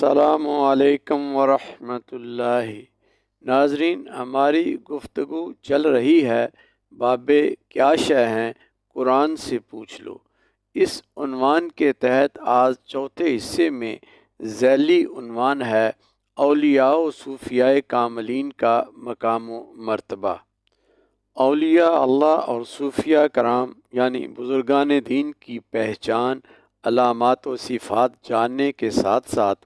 السلام علیکم ورحمۃ اللہ۔ ناظرین، ہماری گفتگو چل رہی ہے باب کیا شے ہیں قرآن سے پوچھ لو۔ اس عنوان کے تحت آج چوتھے حصے میں ذیلی عنوان ہے اولیاء و صوفیاء کاملین کا مقام و مرتبہ۔ اولیاء اللہ اور صوفیاء کرام یعنی بزرگان دین کی پہچان، علامات و صفات جاننے کے ساتھ ساتھ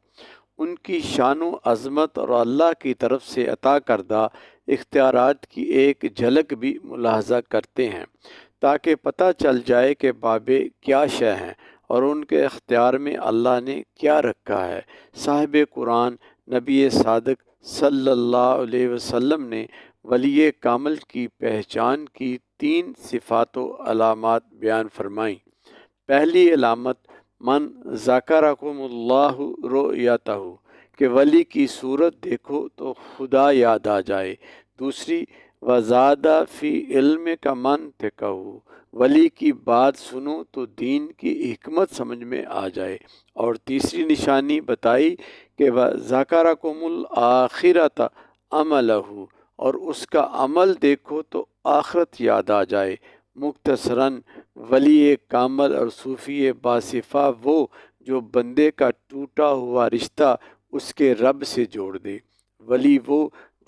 ان کی شان و عظمت اور اللہ کی طرف سے عطا کردہ اختیارات کی ایک جھلک بھی ملاحظہ کرتے ہیں، تاکہ پتہ چل جائے کہ بابے کیا شے ہیں اور ان کے اختیار میں اللہ نے کیا رکھا ہے۔ صاحب قرآن نبی صادق صلی اللہ علیہ وسلم نے ولی کامل کی پہچان کی 3 صفات و علامات بیان فرمائیں۔ پہلی علامت من ذکرکم اللہ رؤیتہ، کہ ولی کی صورت دیکھو تو خدا یاد آ جائے۔ دوسری وزاد فی علم کا منطقہ، ولی کی بات سنو تو دین کی حکمت سمجھ میں آ جائے۔ اور تیسری نشانی بتائی کہ ذکرکم الآخرۃ عملہ، اور اس کا عمل دیکھو تو آخرت یاد آ جائے۔ مختصراً ولی کامل اور صوفی باصفہ وہ جو بندے کا ٹوٹا ہوا رشتہ اس کے رب سے جوڑ دے، ولی وہ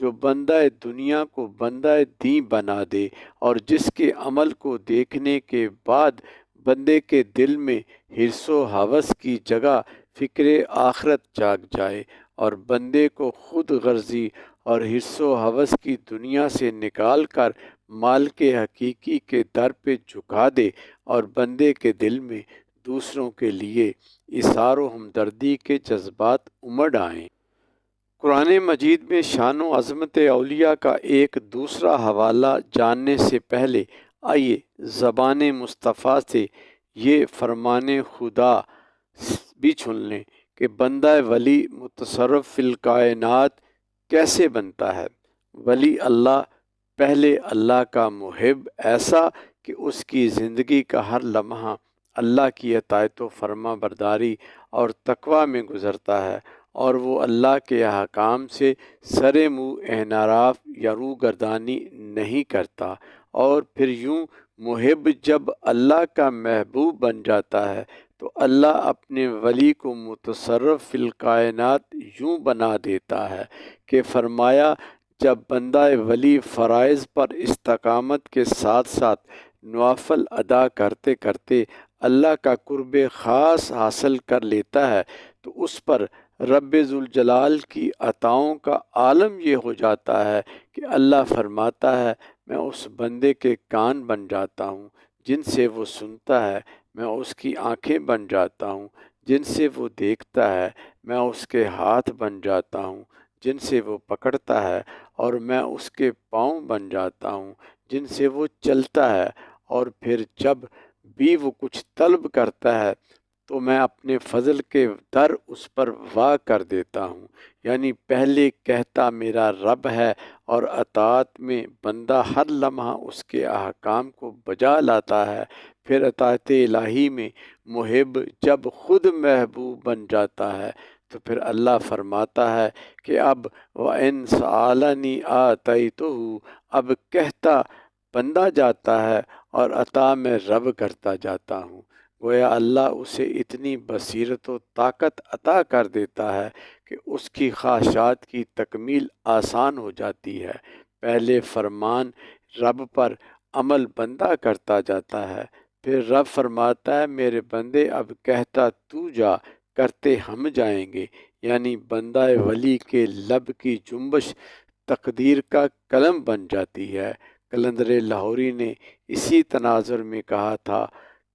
جو بندہ دنیا کو بندہ دین بنا دے، اور جس کے عمل کو دیکھنے کے بعد بندے کے دل میں حرص و ہوس کی جگہ فکر آخرت جاگ جائے، اور بندے کو خود غرضی اور حرص و ہوس کی دنیا سے نکال کر مال کے حقیقی کے در پہ جھکا دے، اور بندے کے دل میں دوسروں کے لیے ایثار و ہمدردی کے جذبات امڈ آئیں۔ قرآن مجید میں شان و عظمت اولیاء کا ایک دوسرا حوالہ جاننے سے پہلے آئیے زبان مصطفیٰ سے یہ فرمان خدا بھی سن لیں کہ بندہ ولی متصرف فی الکائنات کیسے بنتا ہے۔ ولی اللہ پہلے اللہ کا محب، ایسا کہ اس کی زندگی کا ہر لمحہ اللہ کی اطاعت و فرما برداری اور تقوی میں گزرتا ہے، اور وہ اللہ کے احکام سے سر منہ انحراف یا روگردانی نہیں کرتا۔ اور پھر یوں محب جب اللہ کا محبوب بن جاتا ہے تو اللہ اپنے ولی کو متصرف فی الکائنات یوں بنا دیتا ہے کہ فرمایا جب بندہ ولی فرائض پر استقامت کے ساتھ ساتھ نوافل ادا کرتے کرتے اللہ کا قرب خاص حاصل کر لیتا ہے تو اس پر رب ذوالجلال کی عطاؤں کا عالم یہ ہو جاتا ہے کہ اللہ فرماتا ہے میں اس بندے کے کان بن جاتا ہوں جن سے وہ سنتا ہے، میں اس کی آنکھیں بن جاتا ہوں جن سے وہ دیکھتا ہے، میں اس کے ہاتھ بن جاتا ہوں جن سے وہ پکڑتا ہے، اور میں اس کے پاؤں بن جاتا ہوں جن سے وہ چلتا ہے۔ اور پھر جب بھی وہ کچھ طلب کرتا ہے تو میں اپنے فضل کے در اس پر وا کر دیتا ہوں۔ یعنی پہلے کہتا میرا رب ہے، اور اطاعت میں بندہ ہر لمحہ اس کے احکام کو بجا لاتا ہے۔ پھر اطاعت الہی میں محب جب خود محبوب بن جاتا ہے تو پھر اللہ فرماتا ہے کہ اب وَإِن سَأَلَنِي آتَيْتُهُ، اب کہتا بندہ جاتا ہے اور عطا میں رب کرتا جاتا ہوں۔ گویا اللہ اسے اتنی بصیرت و طاقت عطا کر دیتا ہے کہ اس کی خواہشات کی تکمیل آسان ہو جاتی ہے۔ پہلے فرمان رب پر عمل بندہ کرتا جاتا ہے، پھر رب فرماتا ہے میرے بندے اب کہتا تو جا، کرتے ہم جائیں گے۔ یعنی بندہ ولی کے لب کی جنبش تقدیر کا قلم بن جاتی ہے۔ قلندر لاہوری نے اسی تناظر میں کہا تھا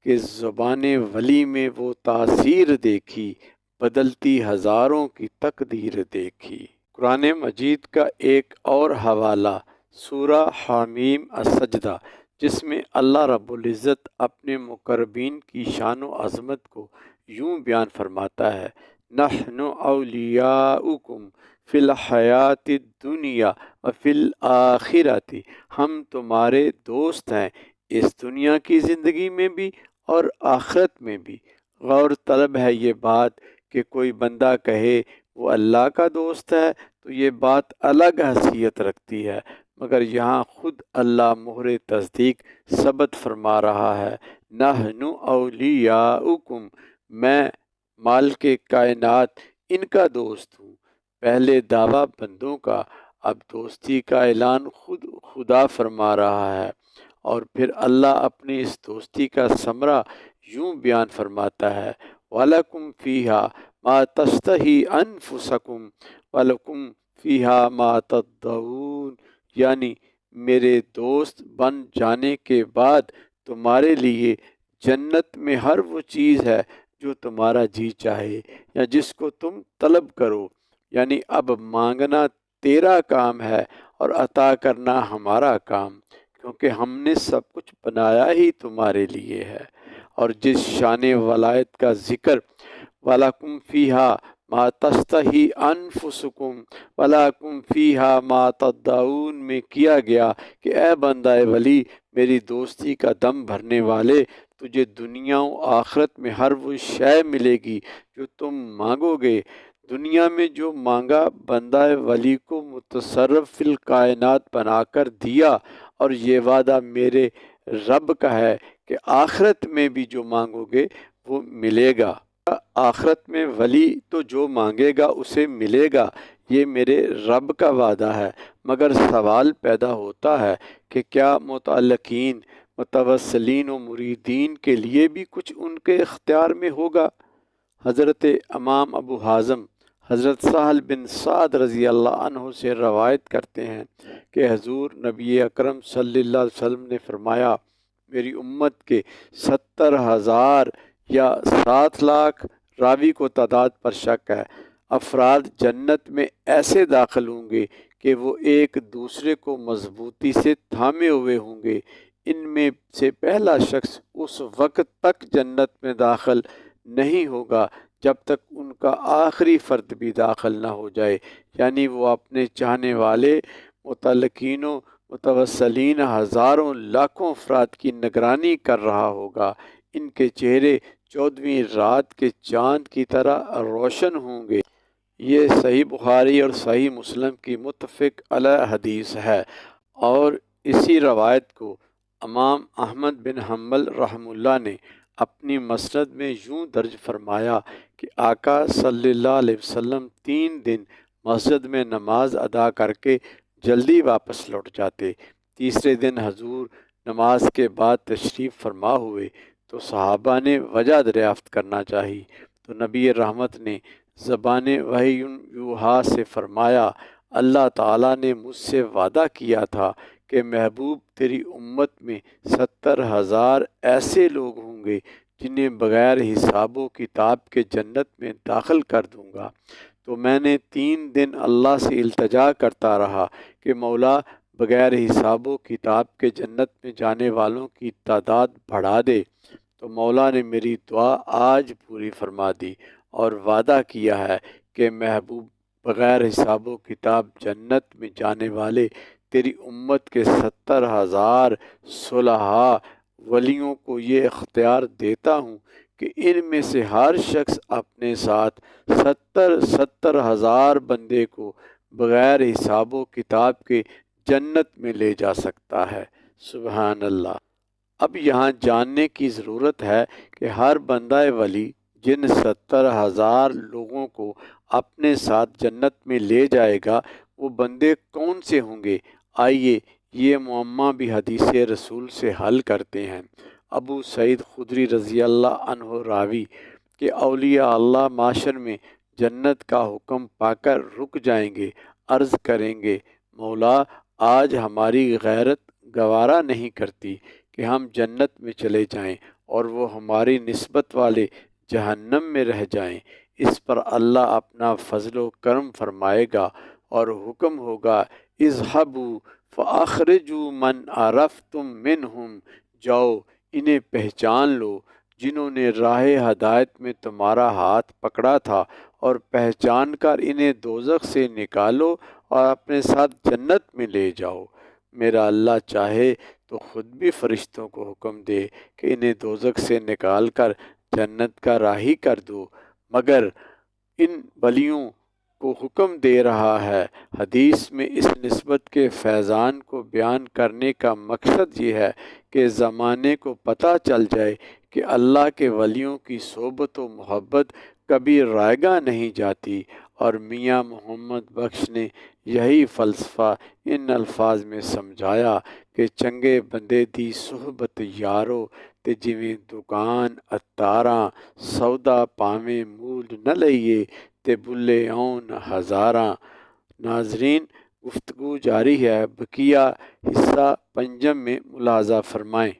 کہ زبان ولی میں وہ تاثیر دیکھی، بدلتی ہزاروں کی تقدیر دیکھی۔ قرآن مجید کا ایک اور حوالہ سورہ حمیم السجدہ، جس میں اللہ رب العزت اپنے مقربین کی شان و عظمت کو یوں بیان فرماتا ہے نحن اولیاؤکم فی الحیات الدنیا وفی الآخرۃ، ہم تمہارے دوست ہیں اس دنیا کی زندگی میں بھی اور آخرت میں بھی۔ غور طلب ہے یہ بات کہ کوئی بندہ کہے وہ اللہ کا دوست ہے تو یہ بات الگ حیثیت رکھتی ہے، مگر یہاں خود اللہ مہر تصدیق ثبت فرما رہا ہے، نحن اولیاؤکم، میں مالک کائنات ان کا دوست ہوں۔ پہلے دعویٰ بندوں کا، اب دوستی کا اعلان خود خدا فرما رہا ہے، اور پھر اللہ اپنی اس دوستی کا ثمرہ یوں بیان فرماتا ہے، وَلَكُمْ فِيهَا مَا تَشْتَهِي أَنفُسَكُمْ وَلَكُمْ فِيهَا مَا تَدَّعُونَ، یعنی میرے دوست بن جانے کے بعد تمہارے لیے جنت میں ہر وہ چیز ہے جو تمہارا جی چاہے یا جس کو تم طلب کرو، یعنی اب مانگنا تیرا کام ہے اور عطا کرنا ہمارا کام، کیونکہ ہم نے سب کچھ بنایا ہی تمہارے لیے ہے۔ اور جس شان ولایت کا ذکر وَلَكُمْ فِيهَا مَا تَشْتَهِي أَنفُسُكُمْ وَلَكُمْ فِيهَا مَا تَدَّعُونَ میں کیا گیا کہ اے بندہ ولی، میری دوستی کا دم بھرنے والے، تجھے دنیا و آخرت میں ہر وہ شے ملے گی جو تم مانگو گے۔ دنیا میں جو مانگا بندہ ولی کو متصرف فی الکائنات بنا کر دیا، اور یہ وعدہ میرے رب کا ہے کہ آخرت میں بھی جو مانگو گے وہ ملے گا۔ آخرت میں ولی تو جو مانگے گا اسے ملے گا، یہ میرے رب کا وعدہ ہے۔ مگر سوال پیدا ہوتا ہے کہ کیا متعلقین، متوسلین و مریدین کے لیے بھی کچھ ان کے اختیار میں ہوگا؟ حضرت امام ابو حازم حضرت سہل بن سعد رضی اللہ عنہ سے روایت کرتے ہیں کہ حضور نبی اکرم صلی اللہ علیہ وسلم نے فرمایا، میری امت کے 70,000 یا 7 لاکھ، راوی کو تعداد پر شک ہے، افراد جنت میں ایسے داخل ہوں گے کہ وہ ایک دوسرے کو مضبوطی سے تھامے ہوئے ہوں گے۔ ان میں سے پہلا شخص اس وقت تک جنت میں داخل نہیں ہوگا جب تک ان کا آخری فرد بھی داخل نہ ہو جائے، یعنی وہ اپنے چاہنے والے متعلقین و متوسلین ہزاروں لاکھوں افراد کی نگرانی کر رہا ہوگا۔ ان کے چہرے 14ویں رات کے چاند کی طرح روشن ہوں گے۔ یہ صحیح بخاری اور صحیح مسلم کی متفق علیہ حدیث ہے، اور اسی روایت کو امام احمد بن حنبل رحمہ اللہ نے اپنی مسند میں یوں درج فرمایا کہ آقا صلی اللہ علیہ وسلم 3 دن مسجد میں نماز ادا کر کے جلدی واپس لوٹ جاتے۔ تیسرے دن حضور نماز کے بعد تشریف فرما ہوئے تو صحابہ نے وجہ دریافت کرنا چاہی، تو نبی رحمت نے زبان وحی یوحا سے فرمایا، اللہ تعالیٰ نے مجھ سے وعدہ کیا تھا کہ محبوب تیری امت میں 70,000 ایسے لوگ ہوں گے جنہیں بغیر حساب و کتاب کے جنت میں داخل کر دوں گا۔ تو میں نے 3 دن اللہ سے التجا کرتا رہا کہ مولا بغیر حساب و کتاب کے جنت میں جانے والوں کی تعداد بڑھا دے، تو مولا نے میری دعا آج پوری فرما دی اور وعدہ کیا ہے کہ محبوب بغیر حساب و کتاب جنت میں جانے والے تیری امت کے 70,000 صلحاء ولیوں کو یہ اختیار دیتا ہوں کہ ان میں سے ہر شخص اپنے ساتھ 70,000 بندے کو بغیر حساب و کتاب کے جنت میں لے جا سکتا ہے۔ سبحان اللہ۔ اب یہاں جاننے کی ضرورت ہے کہ ہر بندہ ولی جن 70,000 لوگوں کو اپنے ساتھ جنت میں لے جائے گا وہ بندے کون سے ہوں گے؟ آئیے یہ معمہ بھی حدیث رسول سے حل کرتے ہیں۔ ابو سعید خدری رضی اللہ عنہ راوی کہ اولیاء اللہ معاشر میں جنت کا حکم پا کر رک جائیں گے، عرض کریں گے، مولا آج ہماری غیرت گوارا نہیں کرتی کہ ہم جنت میں چلے جائیں اور وہ ہماری نسبت والے جہنم میں رہ جائیں۔ اس پر اللہ اپنا فضل و کرم فرمائے گا اور حکم ہوگا، اذهبوا فاخرجوا من عرفتم منہم، جاؤ انہیں پہچان لو جنہوں نے راہ ہدایت میں تمہارا ہاتھ پکڑا تھا، اور پہچان کر انہیں دوزخ سے نکالو اور اپنے ساتھ جنت میں لے جاؤ۔ میرا اللہ چاہے تو خود بھی فرشتوں کو حکم دے کہ انہیں دوزخ سے نکال کر جنت کا راہی کر دو، مگر ان ولیوں کو حکم دے رہا ہے۔ حدیث میں اس نسبت کے فیضان کو بیان کرنے کا مقصد یہ ہے کہ زمانے کو پتہ چل جائے کہ اللہ کے ولیوں کی صحبت و محبت کبھی رائگاں نہیں جاتی، اور میاں محمد بخش نے یہی فلسفہ ان الفاظ میں سمجھایا کہ چنگے بندے دی صحبت یارو تے جویں دکان اتاراں سودا پاویں مول نہ لئیے تے بلے اون ہزاراں۔ ناظرین، گفتگو جاری ہے، بقیہ حصہ پنجم میں ملاحظہ فرمائیں۔